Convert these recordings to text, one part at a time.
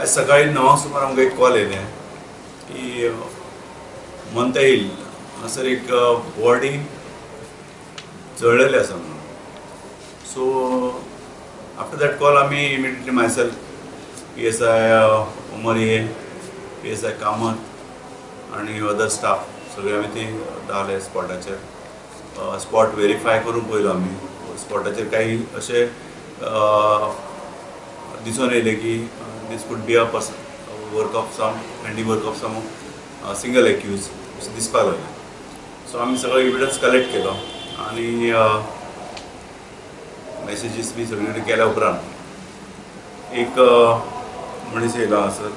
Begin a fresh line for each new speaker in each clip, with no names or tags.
आज सकाळी 9 सुमार आमकां एक कॉल येयलें की म्हणता येईल हांगासर एक बॉडी जळलेली आसा म्हणून. सो आफ्टर दॅट कॉल आमी immediately myself PSI उमरये, PSI Kamat आनी अदर स्टाफ सगळे आमी थंय धावले स्पॉटाचेर. स्पॉट व्हेरीफाय करून पळयलो आमी. स्पॉटाचेर काही अशें दिसून येयलें की this could be a work of some handiwork of some single accused अशें दिसपाक लागलें. सो आमी सगळो एविडन्स कलेक्ट केलो आनी मॅसेजीस बी सगळे केल्या उपरांत एक मनीस येयलो हांगासर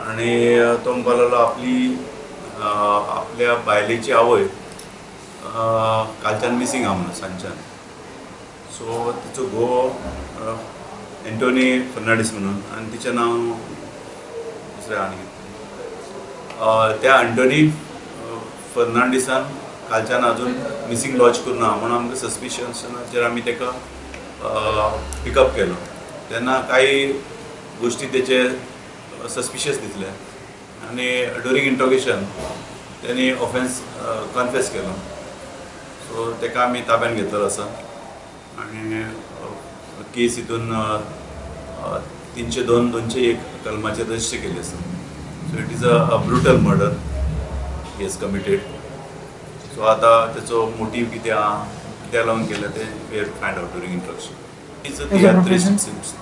आनी तो म्हणपाक लागलो आपल्या बायलेची आवय कालच्यान मिसींग आहा म्हणून सांजच्यान. सो तिचो घोव एंटोनी फर्नांडीस म्हणून आनी तिचें नांव दुसरें आनी त्या एंटोनी फर्नांडिसान कालच्यान अजून मिसींग लॉज करुना म्हणून आमकां सस्पिशनाचेर आमी तेका पिकअप केलो. तेन्ना काही गोश्टी तेचे सस्पिशियस दिसले आनी ड्युरींग इंट्रोगेशन तेणी ऑफेन्स कन्फेस केलो. सो तेका आमी ताब्यान घेतलेलो आसा आनी केस हितून 302/201 कलमाचेर रजिस्टर केल्ली आसा. So it is a brutal murder he has committed. So आतां तेचो मोटीव कितें आहा, कित्याक लागून केलें तें we have to find out during interrogation.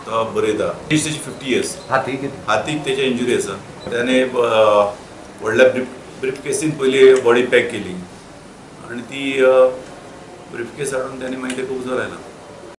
तो बरयता एज तेची 50 years. हातीक तेचे इंजुरी आसा. त्याने व्हडल्या ब्रीफकेसीन पयली बॉडी पॅक केली आनी ती ब्रीफकेस हाडून त्याने मागीर तेका उजो लायला.